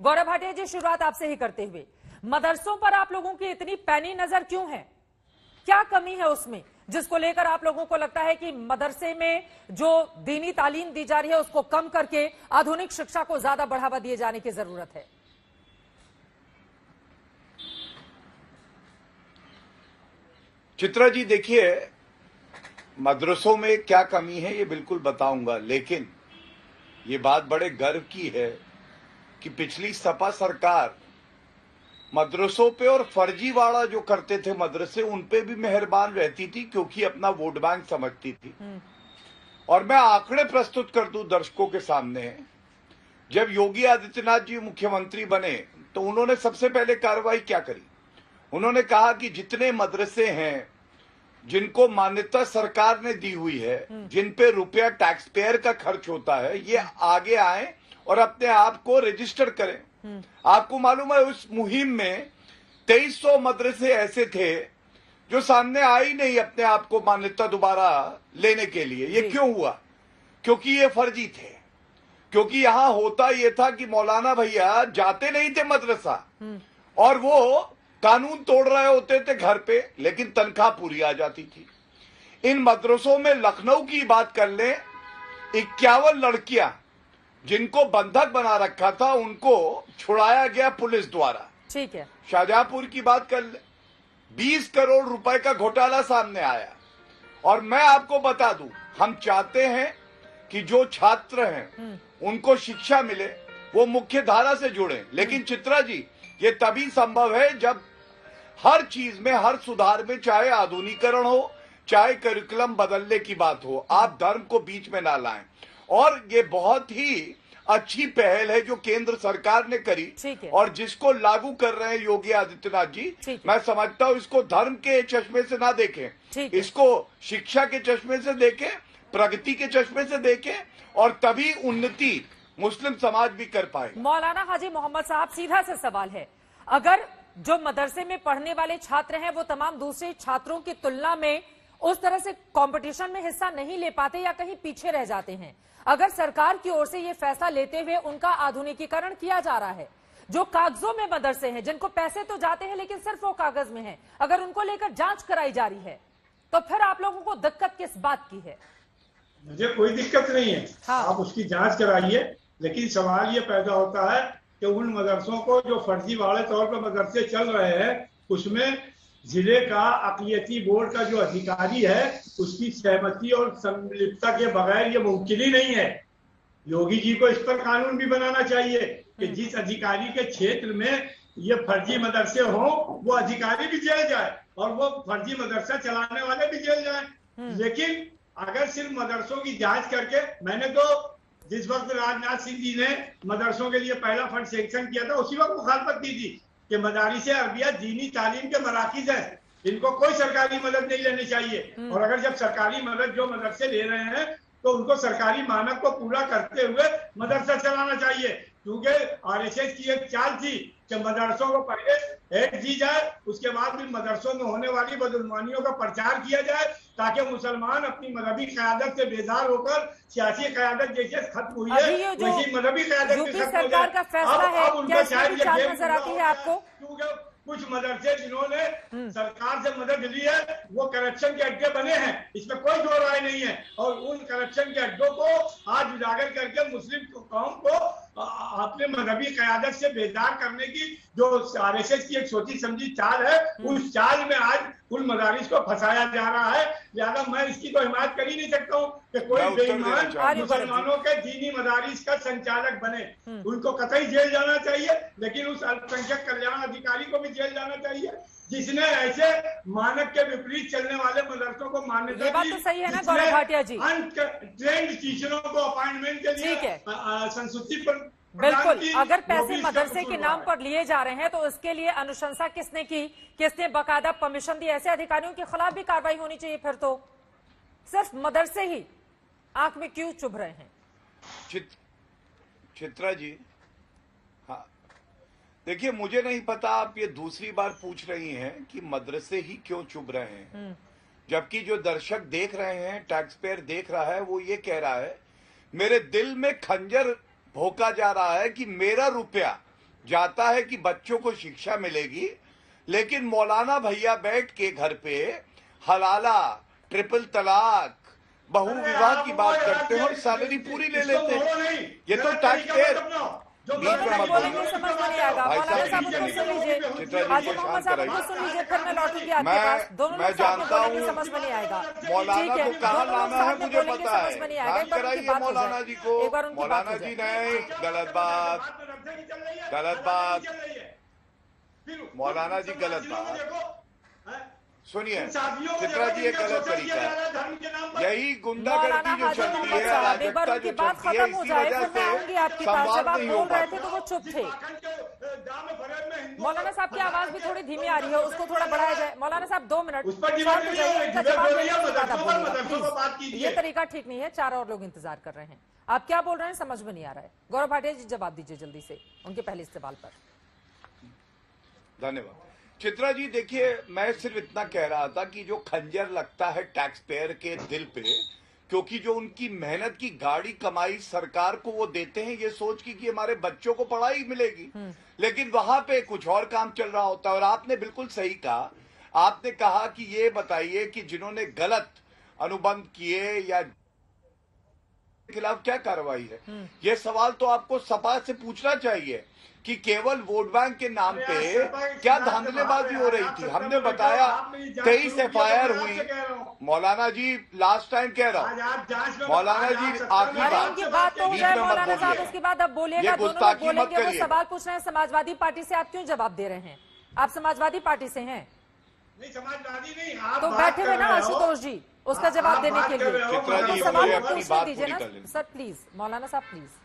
गौरव भाटिया जी, शुरुआत आपसे ही करते हुए, मदरसों पर आप लोगों की इतनी पैनी नजर क्यों है? क्या कमी है उसमें जिसको लेकर आप लोगों को लगता है कि मदरसे में जो दीनी तालीम दी जा रही है उसको कम करके आधुनिक शिक्षा को ज्यादा बढ़ावा दिए जाने की जरूरत है? चित्रा जी, देखिए, मदरसों में क्या कमी है ये बिल्कुल बताऊंगा, लेकिन ये बात बड़े गर्व की है कि पिछली सपा सरकार मदरसों पे और फर्जीवाड़ा जो करते थे मदरसे उन पे भी मेहरबान रहती थी, क्योंकि अपना वोट बैंक समझती थी। और मैं आंकड़े प्रस्तुत कर दूं दर्शकों के सामने। जब योगी आदित्यनाथ जी मुख्यमंत्री बने तो उन्होंने सबसे पहले कार्रवाई क्या करी? उन्होंने कहा कि जितने मदरसे हैं जिनको मान्यता सरकार ने दी हुई है, जिन पे रुपया टैक्स पेयर का खर्च होता है, ये आगे आए और अपने आप को रजिस्टर करें। आपको मालूम है उस मुहिम में 2300 मदरसे ऐसे थे जो सामने आए ही नहीं अपने आप को मान्यता दोबारा लेने के लिए। ये क्यों हुआ? क्योंकि ये फर्जी थे। क्योंकि यहां होता ये था कि मौलाना भैया जाते नहीं थे मदरसा और वो कानून तोड़ रहे होते थे घर पे, लेकिन तनख्वाह पूरी आ जाती थी। इन मदरसों में लखनऊ की बात कर लें, 51 लड़कियां जिनको बंधक बना रखा था उनको छुड़ाया गया पुलिस द्वारा। ठीक है। शाहजहांपुर की बात कर ले, 20 करोड़ रुपए का घोटाला सामने आया। और मैं आपको बता दूं, हम चाहते हैं कि जो छात्र हैं उनको शिक्षा मिले, वो मुख्य धारा से जुड़े। लेकिन चित्रा जी, ये तभी संभव है जब हर चीज में, हर सुधार में, चाहे आधुनिकीकरण हो, चाहे करिकुलम बदलने की बात हो, आप धर्म को बीच में ना लाएं। और ये बहुत ही अच्छी पहल है जो केंद्र सरकार ने करी और जिसको लागू कर रहे हैं योगी आदित्यनाथ जी। मैं समझता हूं इसको धर्म के चश्मे से ना देखें, इसको शिक्षा के चश्मे से देखें, प्रगति के चश्मे से देखें, और तभी उन्नति मुस्लिम समाज भी कर पाए। मौलाना हाजी मोहम्मद साहब, सीधा सा सवाल है, अगर जो मदरसे में पढ़ने वाले छात्र हैं वो तमाम दूसरे छात्रों की तुलना में उस तरह से कंपटीशन में हिस्सा नहीं ले पाते या कहीं पीछे रह जाते हैं, अगर सरकार की ओर से ये फैसला लेते हुए उनका आधुनिकीकरण किया जा रहा है, जो कागजों में मदरसे हैं जिनको पैसे तो जाते हैं लेकिन सिर्फ वो कागज में है, अगर उनको लेकर जांच कराई जा रही है, तो फिर आप लोगों को दिक्कत किस बात की है? मुझे कोई दिक्कत नहीं है। हाँ। आप उसकी जांच कराइए, लेकिन सवाल ये पैदा होता है कि उन मदरसों को जो फर्जीवाड़े तौर पर मदरसे चल रहे हैं, उसमें जिले का अक़लियती बोर्ड का जो अधिकारी है उसकी सहमति और संलिप्तता के बगैर ये मुमकिन ही नहीं है। योगी जी को इस पर कानून भी बनाना चाहिए कि जिस अधिकारी के क्षेत्र में ये फर्जी मदरसे हों वो अधिकारी भी जेल जाए और वो फर्जी मदरसा चलाने वाले भी जेल जाए। लेकिन अगर सिर्फ मदरसों की जांच करके, मैंने तो जिस वक्त राजनाथ सिंह जी ने मदरसों के लिए पहला फंड सैंक्शन किया था उसी वक्त मुखालफत की थी कि मदारिस अरबिया दीनी तालीम के मराकिज हैं, इनको कोई सरकारी मदद नहीं लेनी चाहिए। और अगर जब सरकारी मदद जो मदरसे ले रहे हैं तो उनको सरकारी मानक को पूरा करते हुए मदरसा चलाना चाहिए। क्योंकि आरएसएस की एक चाल थी कि मदरसों को पहले ऐड दी जाए, उसके बाद भी मदरसों में होने वाली बदगुमानियों का प्रचार किया जाए, ताकि मुसलमान अपनी मजहबी क़यादत से बेजार होकर सियासी क़यादत जैसे खत्म हुई है वैसी मजहबी क़यादत भी खत्म हो जाए। अब उनको शायद ये नजर आती है आपको, क्योंकि कुछ मदरसे जिन्होंने सरकार से मदद ली है वो करप्शन के अड्डे बने हैं, इसमें कोई दो राय नहीं है। और उन करप्शन के अड्डों को आज उजागर करके मुस्लिम कौम को अपने मजहबी क़यादत से बेजार करने की जो आरएसएस की एक सोची समझी चाल है, उस चाल में आज कुल मदारिस को फंसाया जा रहा है। लिहाजा मैं इसकी तो हिमायत कर ही नहीं सकता हूँ कि कोई बेईमान मुसलमानों के दीनी मदारिस का संचालक बने। उनको कतई जेल जाना चाहिए, लेकिन उस अल्पसंख्यक कल्याण अधिकारी को भी जेल जाना चाहिए जिसने ऐसे मानक के विपरीत चलने वाले मदरसों को मान्यता दी। ये बात तो सही है ना गौरव भाटिया जी? ट्रेंड टीचरों को अपॉइंटमेंट के लिए संस्तुति पर बिल्कुल, अगर पैसे मदरसे के नाम पर लिए जा रहे हैं तो उसके लिए अनुशंसा किसने की, किसने बाकायदा परमिशन दी? ऐसे अधिकारियों के खिलाफ भी कार्रवाई होनी चाहिए। फिर तो सिर्फ मदरसे ही आंख में क्यों चुभ रहे हैं? चित्रा जी, हाँ देखिए, मुझे नहीं पता आप ये दूसरी बार पूछ रही हैं कि मदरसे ही क्यों चुभ रहे हैं, जबकि जो दर्शक देख रहे हैं, टैक्स पेयर देख रहा है, वो ये कह रहा है, मेरे दिल में खंजर भोंका जा रहा है कि मेरा रुपया जाता है कि बच्चों को शिक्षा मिलेगी, लेकिन मौलाना भैया बैठ के घर पे हलाला, ट्रिपल तलाक, बहु विवाह की बात करते हैं और सैलरी पूरी ले लेते हैं। ये तो टैक्स पेयर दोनों तक बोलेंगे समझ में नहीं आएगा। मौलाना साहब को सुन लीजिए, हाजी मोहम्मद साहब को सुन लीजिए, फिर मैं लौटूंगी आपके पास। दोनों लोग साथ में बोलेंगे समझ में नहीं आएगा। मौलाना को कहाँ लाना है मुझे पता है। समझ में नहीं आएगा। एक बार उनकी बात हो मौलाना जाए, जी को, एक बार उनकी बात मौलाना हो जी जाए। नहीं, गलत बात, गलत बात, मौलाना जी गलत बात। सुनिए चित्रा जी, ये गलत तरीका है। यही गुंडागर्दी जो चलती है, अराजकता जो चलती है, इसी वजह से संवाद नहीं हो रहे थे पाता। तो वो चुप थे। मौलाना साहब की आवाज भी थोड़ी धीमी आ रही है, उसको थोड़ा बढ़ाया जाए। मौलाना साहब 2 मिनट शांत हो जाइए, इनका जवाब देने के बाद आप बोलिएगा, प्लीज। ये तरीका ठीक नहीं है, 4 और लोग इंतजार कर रहे हैं। आप क्या बोल रहे हैं समझ में नहीं आ रहा है। गौरव भाटिया जी जवाब दीजिए जल्दी से उनके पहले सवाल पर। धन्यवाद। चित्रा जी देखिए, मैं सिर्फ इतना कह रहा था कि जो खंजर लगता है टैक्स पेयर के दिल पे, क्योंकि जो उनकी मेहनत की गाड़ी कमाई सरकार को वो देते हैं ये सोच की कि हमारे बच्चों को पढ़ाई मिलेगी, लेकिन वहां पे कुछ और काम चल रहा होता है। और आपने बिल्कुल सही कहा, आपने कहा कि ये बताइए कि जिन्होंने गलत अनुबंध किए या खिलाफ क्या कार्रवाई है। ये सवाल तो आपको सपा से पूछना चाहिए कि केवल वोट बैंक के नाम पे क्या धांधलेबाजी हो रही थी। हमने बताया 23 FIR हुई। मौलाना जी लास्ट टाइम कह रहा हूँ, मौलाना जी आखिरी बात तो हो जाए मौलाना साहब, उसके बाद अब बोलिएगा। दोनों लोग बोलेंगे। वो सवाल पूछ रहे हैं समाजवादी पार्टी से, आप क्यों जवाब दे रहे हैं? आप समाजवादी पार्टी से हैं? नहीं, समाजवादी नहीं, आप तो बैठे हुए ना आशुतोष जी उसका जवाब देने के लिए। चित्रा जी, सवाल अपनी बात दीजिए पूरी ना कर लें। सर प्लीज, मौलाना साहब प्लीज।